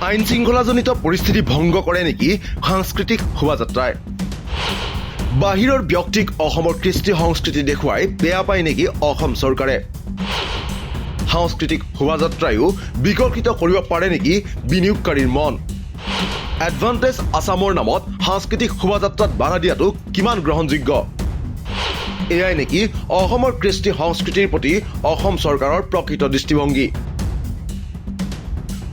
আইন শৃংখলাজনিত পৰিস্থিতি ভংগ কৰে নেকি সাংস্কৃতিক শোভাযাত্ৰাই? বাহিৰৰ ব্যক্তিক অসমৰ কৃষ্টি সংস্কৃতি দেখুৱাই বেয়া পায় নেকি অসম চৰকাৰে? সাংস্কৃতিক শোভাযাত্ৰায়ো বিকশিত কৰিব পাৰে নেকি বিনিয়োগকাৰীৰ মন? এডভান্টেজ আসামৰ নামত সাংস্কৃতিক শোভাযাত্ৰাত বাধা দিয়াটো কিমান গ্ৰহণযোগ্য? এয়াই নেকি অসমৰ কৃষ্টি সংস্কৃতিৰ প্ৰতি অসম চৰকাৰৰ প্ৰকৃত দৃষ্টিভংগী?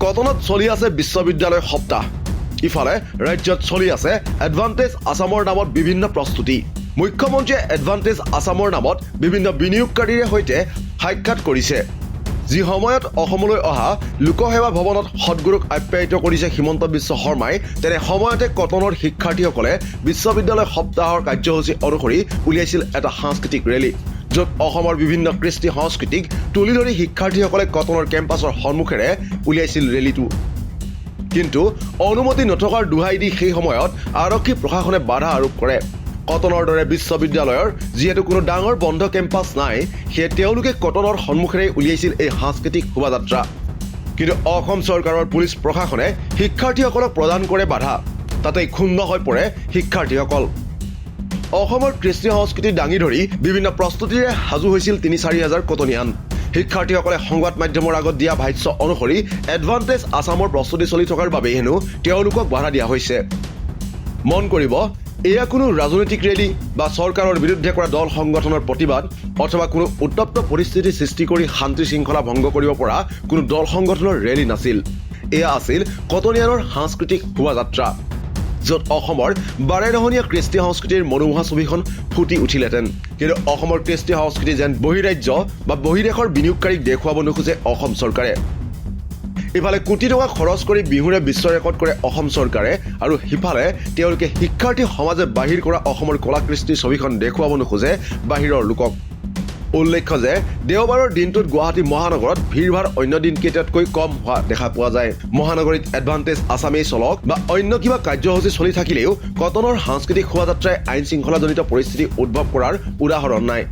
কটনত চলি আছে বিশ্ববিদ্যালয় সপ্তাহ, ইফালে ৰাজ্যত চলি আছে এডভান্টেজ আসামৰ নামত বিভিন্ন প্ৰস্তুতি। মুখ্যমন্ত্ৰীয়ে এডভান্টেজ আসামৰ নামত বিভিন্ন বিনিয়োগকাৰীৰে সৈতে সাক্ষাৎ কৰিছে। যি সময়ত অসমলৈ অহা লোকসেৱা ভৱনত সদগুৰুক আপ্যায়িত কৰিছে হিমন্ত বিশ্ব শৰ্মাই, তেনে সময়তে কটনৰ শিক্ষাৰ্থীসকলে বিশ্ববিদ্যালয় সপ্তাহৰ কাৰ্যসূচী অনুসৰি উলিয়াইছিল এটা সাংস্কৃতিক ৰেলী, য'ত অসমৰ বিভিন্ন কৃষ্টি সংস্কৃতিক তুলি ধৰি শিক্ষাৰ্থীসকলে কটনৰ কেম্পাছৰ সন্মুখেৰে উলিয়াইছিল ৰেলীটো। কিন্তু অনুমতি নথকাৰ দোহাই দি সেই সময়ত আৰক্ষী প্ৰশাসনে বাধা আৰোপ কৰে। কটনৰ দৰে বিশ্ববিদ্যালয়ৰ যিহেতু কোনো ডাঙৰ বন্ধ কেম্পাছ নাই, সেয়ে তেওঁলোকে কটনৰ সন্মুখেৰে উলিয়াইছিল এই সাংস্কৃতিক শোভাযাত্ৰা। কিন্তু অসম চৰকাৰৰ পুলিচ প্ৰশাসনে শিক্ষাৰ্থীসকলক প্ৰদান কৰে বাধা। তাতেই ক্ষুণ্ণ হৈ পৰে শিক্ষাৰ্থীসকল। অসমৰ কৃষ্টি সংস্কৃতি দাঙি ধৰি বিভিন্ন প্ৰস্তুতিৰে সাজু হৈছিল ৩-৪ হাজাৰ কটনীয়ান। শিক্ষাৰ্থীসকলে সংবাদ মাধ্যমৰ আগত দিয়া ভাষ্য অনুসৰি এডভান্টেজ আসামৰ প্ৰস্তুতি চলি থকাৰ বাবেই হেনো তেওঁলোকক বাধা দিয়া হৈছে। মন কৰিব, এয়া কোনো ৰাজনৈতিক ৰেলী বা চৰকাৰৰ বিৰুদ্ধে কৰা দল সংগঠনৰ প্ৰতিবাদ অথবা কোনো উত্তপ্ত পৰিস্থিতি সৃষ্টি কৰি শান্তি শৃংখলা ভংগ কৰিব পৰা কোনো দল সংগঠনৰ ৰেলী নাছিল। এয়া আছিল কটনীয়ানৰ সাংস্কৃতিক শোভাযাত্ৰা, য'ত অসমৰ বাৰেৰহণীয়া কৃষ্টি সংস্কৃতিৰ মনোমোহা ছবিখন ফুটি উঠিলেহেঁতেন। কিন্তু অসমৰ কৃষ্টি সংস্কৃতি যেন বহিৰাজ্য বা বহিদেশৰ বিনিয়োগকাৰীক দেখুৱাব নোখোজে অসম চৰকাৰে। ইফালে কোটি টকা খৰচ কৰি বিহুৰে বিশ্ব ৰেকৰ্ড কৰে অসম চৰকাৰে, আৰু সিফালে তেওঁলোকে শিক্ষাৰ্থী সমাজে বাহিৰ কৰা অসমৰ কলা কৃষ্টিৰ ছবিখন দেখুৱাব নোখোজে বাহিৰৰ লোকক। উল্লেখ্য যে দেওবাৰৰ দিনটোত গুৱাহাটী মহানগৰত ভিৰ ভাৰ অন্য দিনকেইটাতকৈ কম হোৱা দেখা পোৱা যায়। মহানগৰীত এডভান্টেজ আসামেই চলক বা অন্য কিবা কাৰ্যসূচী চলি থাকিলেও কটনৰ সাংস্কৃতিক শোভাযাত্ৰাই আইন শৃংখলাজনিত পৰিস্থিতি উদ্ভৱ কৰাৰ উদাহৰণ নাই।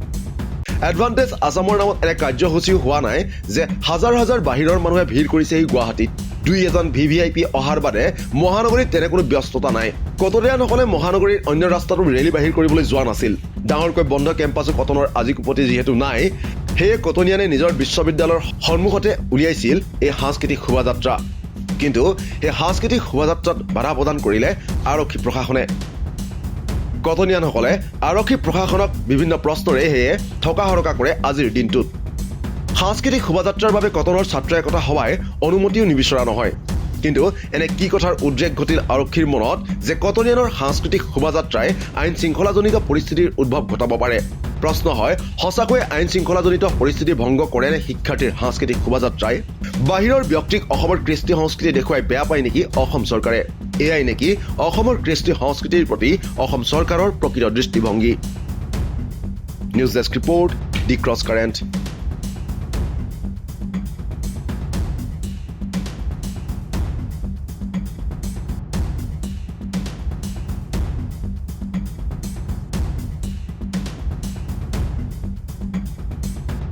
এডভান্টেজ আসামৰ নামত এনে কাৰ্যসূচীও হোৱা নাই যে হাজাৰ হাজাৰ বাহিৰৰ মানুহে ভিৰ কৰিছে এই গুৱাহাটীত। দুই এজন VVIP অহাৰ বাদে মহানগৰীত তেনে কোনো ব্যস্ততা নাই। কটনীয়ানসকলে মহানগৰীৰ অন্য ৰাস্তাটো ৰেলী বাহিৰ কৰিবলৈ যোৱা নাছিল। ডাঙৰকৈ বন্ধ কেম্পাছো কটনৰ আজিকোপতি যিহেতু নাই, সেয়ে কটনীয়ানে নিজৰ বিশ্ববিদ্যালয়ৰ সন্মুখতে উলিয়াইছিল এই সাংস্কৃতিক শোভাযাত্ৰা। কিন্তু এই সাংস্কৃতিক শোভাযাত্ৰাত বাধা প্ৰদান কৰিলে আৰক্ষী প্ৰশাসনে। কটনীয়ানসকলে আৰক্ষী প্ৰশাসনক বিভিন্ন প্ৰশ্নৰে সেয়ে থকা সৰকা কৰে আজিৰ দিনটোত। সাংস্কৃতিক শোভাযাত্ৰাৰ বাবে কটনৰ ছাত্ৰ একতা সভাই অনুমতিও নিবিচৰা নহয়। কিন্তু এনে কি কথাৰ উদ্ৰেক ঘটিল আৰক্ষীৰ মনত যে কটনীয়ানৰ সাংস্কৃতিক শোভাযাত্ৰাই আইন শৃংখলাজনিত পৰিস্থিতিৰ উদ্ভৱ ঘটাব পাৰে? প্ৰশ্ন হয়, সঁচাকৈয়ে আইন শৃংখলাজনিত পৰিস্থিতি ভংগ কৰেনে শিক্ষাৰ্থীৰ সাংস্কৃতিক শোভাযাত্ৰাই? বাহিৰৰ ব্যক্তিক অসমৰ কৃষ্টি সংস্কৃতি দেখুৱাই বেয়া পায় নেকি অসম চৰকাৰে? এয়াই নেকি অসমৰ কৃষ্টি সংস্কৃতিৰ প্ৰতি অসম চৰকাৰৰ প্ৰকৃত দৃষ্টিভংগী? নিউজ ডেস্ক ৰিপৰ্ট, দি ক্ৰছ কাৰেণ্ট।